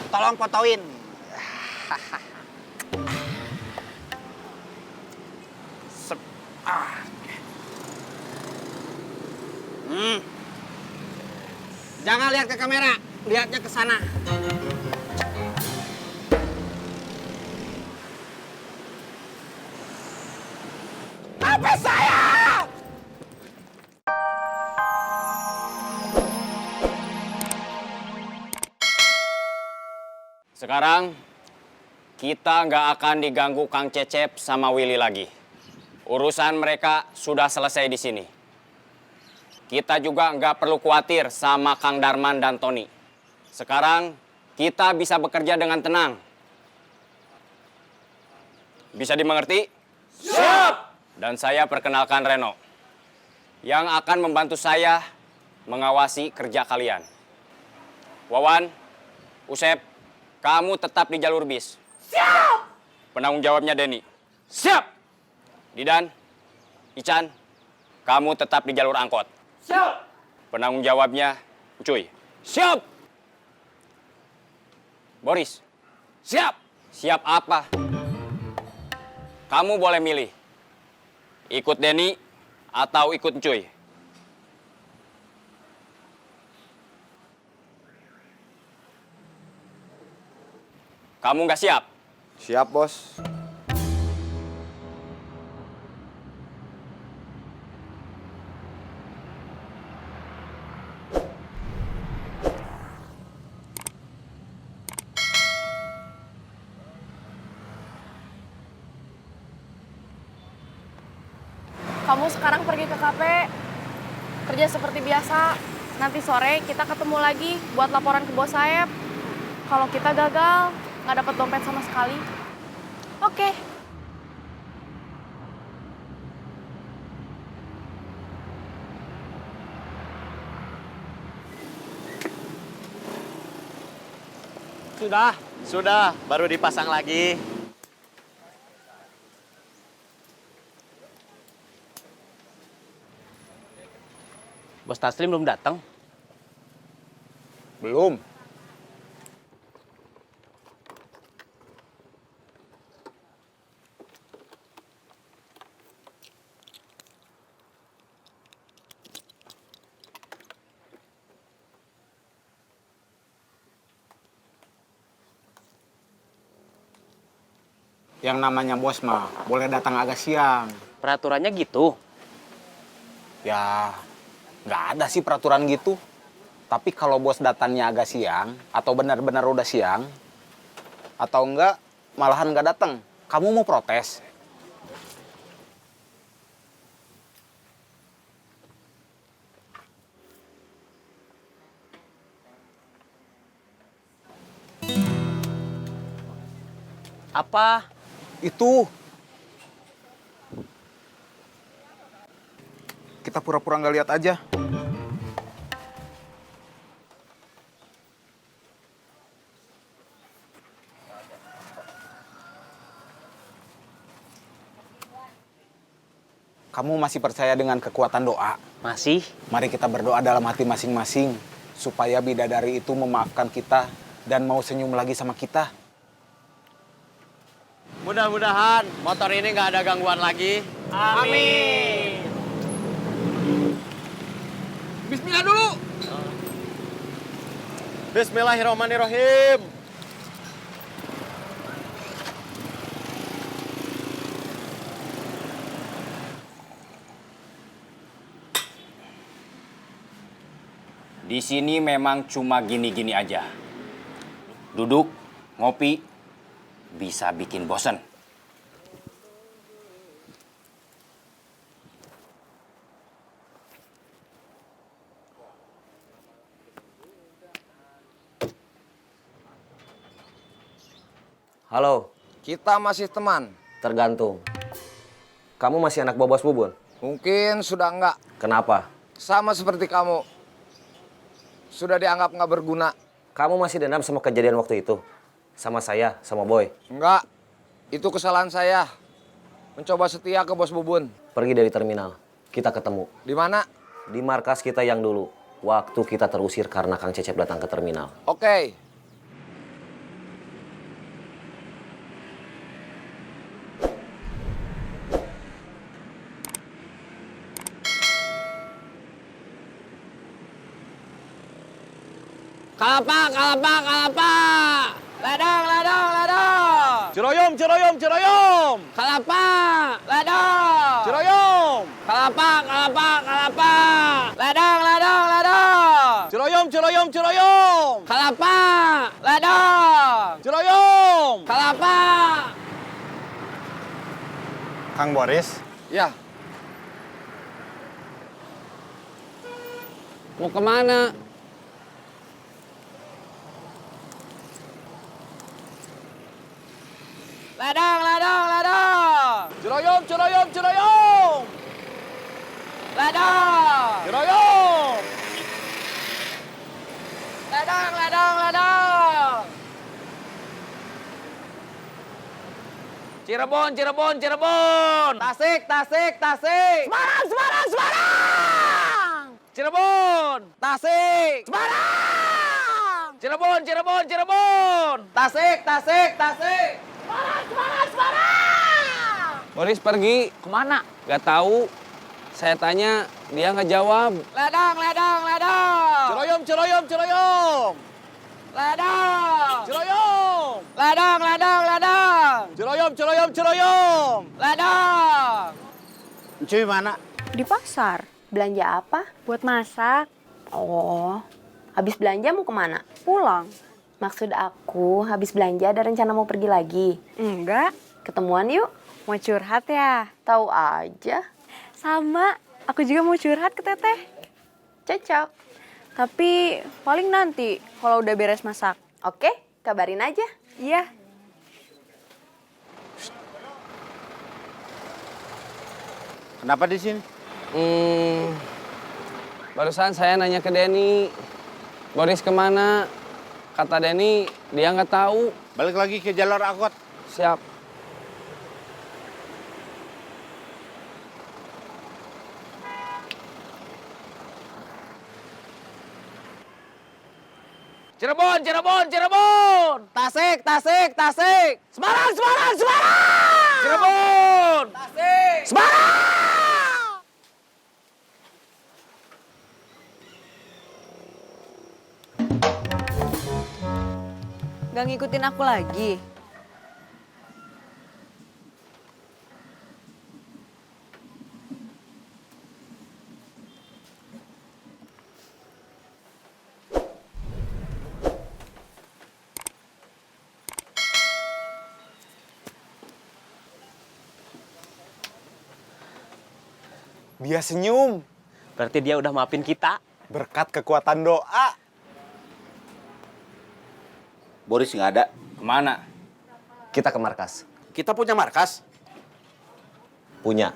tolong fotoin. Sep. Jangan lihat ke kamera, lihatnya ke sana. Apa saya? Sekarang kita nggak akan diganggu Kang Cecep sama Willy lagi. Urusan mereka sudah selesai di sini. Kita juga nggak perlu khawatir sama Kang Darman dan Tony. Sekarang kita bisa bekerja dengan tenang. Bisa dimengerti? Siap! Dan saya perkenalkan Reno, yang akan membantu saya mengawasi kerja kalian. Wawan, Usep, kamu tetap di jalur bis. Siap! Penanggung jawabnya Denny. Siap! Didan, Ican, kamu tetap di jalur angkot. Siap! Penanggung jawabnya Cuy. Siap! Boris. Siap! Siap apa? Kamu boleh milih. Ikut Denny atau ikut Cuy. Kamu nggak siap? Siap, Bos. Kamu sekarang pergi ke kafe, kerja seperti biasa. Nanti sore kita ketemu lagi buat laporan ke bos Saeb. Kalau kita gagal, nggak dapat dompet sama sekali. Oke. Sudah, baru dipasang lagi. Bos Taslim belum datang? Belum. Yang namanya bos mah boleh datang agak siang. Peraturannya gitu. Ya, nggak ada sih peraturan gitu. Tapi kalau bos datangnya agak siang, atau benar-benar udah siang, atau enggak, malahan nggak datang, kamu mau protes? Apa? Itu. Kita pura-pura nggak lihat aja. Kamu masih percaya dengan kekuatan doa? Masih? Mari kita berdoa dalam hati masing-masing supaya bidadari itu memaafkan kita dan mau senyum lagi sama kita. Mudah-mudahan motor ini nggak ada gangguan lagi. Amin. Bismillah dulu. Bismillahirrahmanirrahim. Di sini memang cuma gini-gini aja. Duduk, ngopi, bisa bikin bosen. Halo, Kita masih teman. tergantung. Kamu masih anak bos Bubun? Mungkin sudah enggak. Kenapa? Sama seperti kamu. Sudah dianggap nggak berguna. Kamu masih dendam sama kejadian waktu itu? Sama saya, sama Boy? Enggak. Itu kesalahan saya. Mencoba setia ke bos Bubun. Pergi dari terminal. Kita ketemu. Di mana? Di markas kita yang dulu. Waktu kita terusir karena Kang Cecep datang ke terminal. Oke. Kalapa, kalapa, kalapa. Ladang, ladang, ladang. Ciroyom, ciroyom, ciroyom. Kalapa, ladang. Ciroyom. Kalapa, kalapa, kalapa. Ladang, ladang, ladang. Ciroyom, ciroyom, ciroyom. Kalapa, ladang. Ciroyom. Kalapa. Kang Boris, Ya, Mau kemana? Ladang, ladang, ladang. Ciroyom, ciroyom, ciroyom. Ladang. Ciroyom. Ladang, ladang, ladang. Cirebon, Cirebon, Cirebon. Tasik, tasik, tasik. Semarang, Semarang, Semarang. Cirebon. Tasik. Semarang. Cirebon, Cirebon, Cirebon. Tasik, tasik, tasik. Boris pergi. Kemana? Gak tahu. Saya tanya, dia nggak jawab. Ladang, ladang, ladang. Ciroyom, ciroyom, ciroyom. Ladang. Ciroyom. Ladang, ladang, ladang. Ciroyom, ciroyom, ciroyom. Ladang. Cuy mana? Di pasar. Belanja apa? Buat masak. Oh, habis belanja mau kemana? Pulang. Maksud aku, habis belanja ada rencana mau pergi lagi. Enggak. Ketemuan yuk. Mau curhat ya? Tahu aja. Sama. Aku juga mau curhat ke Teteh. Cocok. Tapi paling nanti kalau udah beres masak. Oke, kabarin aja. Iya. Kenapa di sini? Barusan saya nanya ke Denny. Boris kemana? Kata Denny, dia nggak tahu. Balik lagi ke jalur angkot. Siap. Cirebon, Cirebon, Cirebon. Tasik, tasik, tasik. Semarang, Semarang, Semarang. Cirebon. Tasik. Semarang. Gak ngikutin aku lagi. dia senyum Berarti dia udah maafin kita. berkat kekuatan doa. Boris nggak ada. Kemana? Kita ke markas. Kita punya markas. Punya.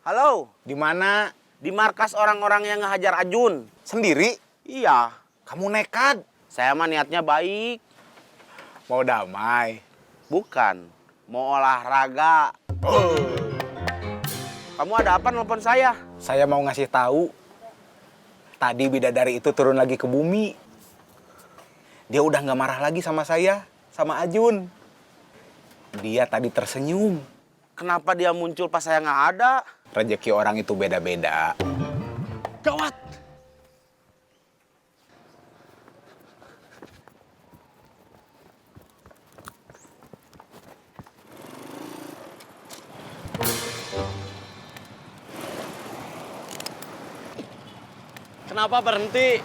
Halo, Di mana? di markas orang-orang yang ngehajar Ajun. Sendiri? Iya, Kamu nekat. saya mah niatnya baik. Mau damai. Bukan, mau olahraga. Kamu ada apa nelpon saya? Saya mau ngasih tahu. Tadi bidadari itu turun lagi ke bumi. Dia udah nggak marah lagi sama saya, sama Ajun. Dia tadi tersenyum. Kenapa dia muncul pas saya nggak ada? Rezeki orang itu beda-beda. Gawat! Kenapa berhenti?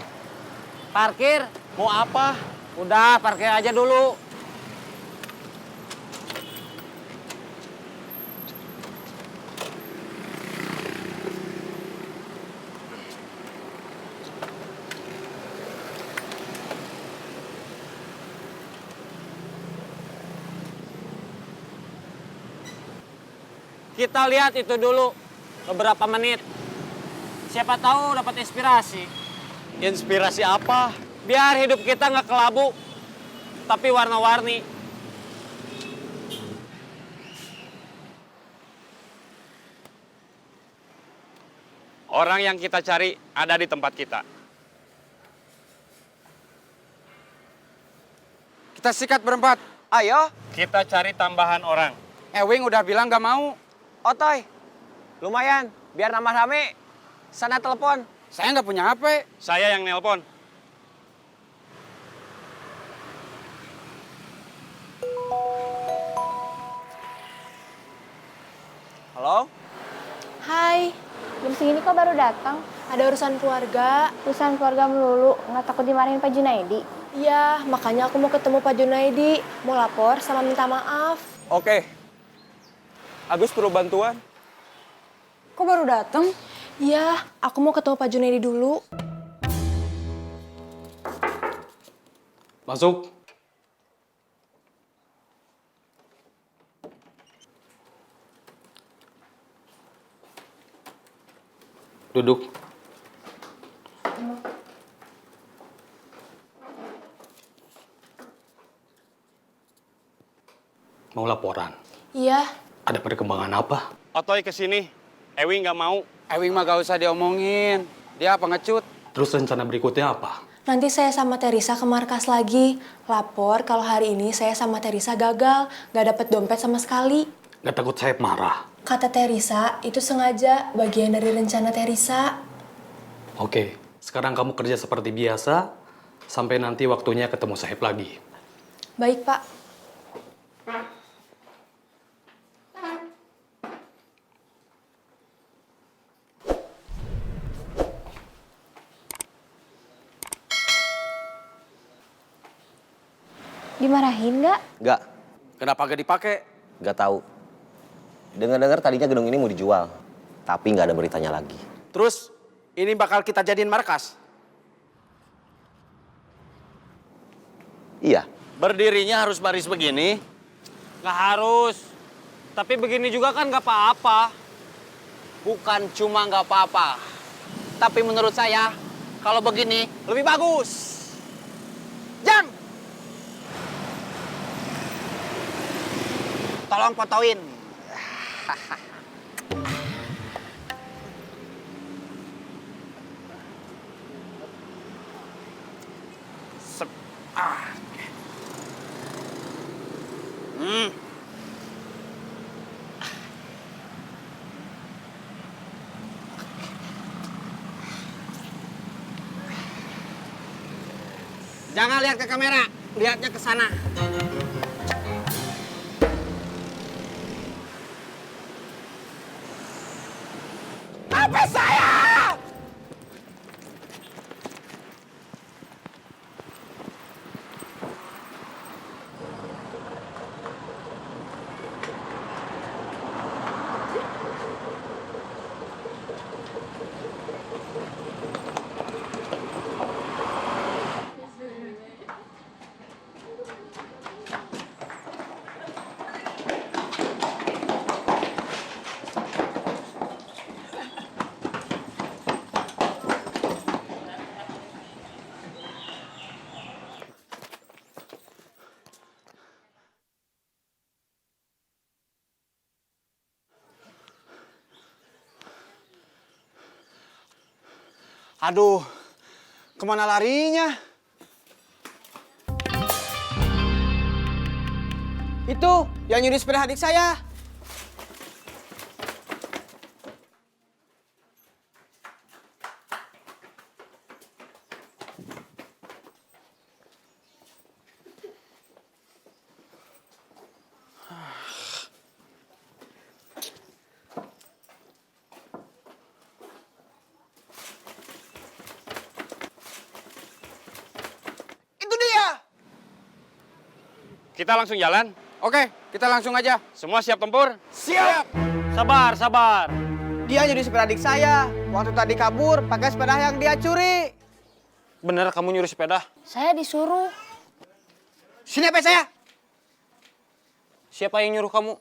Parkir. Mau apa? Udah, parkir aja dulu. Kita lihat itu dulu beberapa menit. Siapa tahu dapat inspirasi. Inspirasi apa? Biar hidup kita nggak kelabu, tapi warna-warni. Orang yang kita cari ada di tempat kita. Kita sikat berempat. Ayo. Kita cari tambahan orang. Ewing udah bilang gak mau. Otoy, lumayan. Biar nambah rame. Sana telepon. Saya nggak punya HP. Saya yang nelpon. Halo? Hai, jam segini kok baru datang? Ada urusan keluarga. Urusan keluarga melulu, nggak takut dimarahin Pak Junaidi? Iya, makanya aku mau ketemu Pak Junaidi. Mau lapor sama minta maaf. Oke. Agus perlu bantuan? Kok baru datang? Iya, aku mau ketemu Pak Junaidi dulu. Masuk. Duduk. Mau laporan? Iya, Ada perkembangan apa? Otoy kesini. Ewi nggak mau. Ewing mah gak usah diomongin. Dia pengecut. Terus rencana berikutnya apa? nanti saya sama Teresa ke markas lagi. Lapor kalau hari ini saya sama Teresa gagal, nggak dapet dompet sama sekali. Nggak takut saya marah? Kata Teresa, itu sengaja bagian dari rencana Teresa. Oke, sekarang kamu kerja seperti biasa, sampai nanti waktunya ketemu Sahib lagi. Baik, Pak. Dimarahin nggak? Nggak, Kenapa gak dipakai? nggak tahu. Dengar-dengar tadinya gedung ini mau dijual, tapi nggak ada beritanya lagi. Terus ini bakal kita jadiin markas. Iya, Berdirinya harus baris begini. Nggak harus. Tapi begini juga kan nggak apa-apa. Bukan cuma nggak apa-apa, tapi menurut saya kalau begini lebih bagus. Jang, tolong fotoin. Jangan lihat ke kamera, lihatnya ke sana. Apa saya? Aduh, kemana larinya? Itu yang nyuri sepeda adik saya. Itu dia. Kita langsung jalan. Oke, kita langsung aja. Semua siap tempur? Siap. Sabar, sabar. Dia nyuri sepeda adik saya. Waktu tadi kabur pakai sepeda yang dia curi. Bener kamu nyuri sepeda? Saya disuruh. Sini HP saya. Siapa yang nyuruh kamu?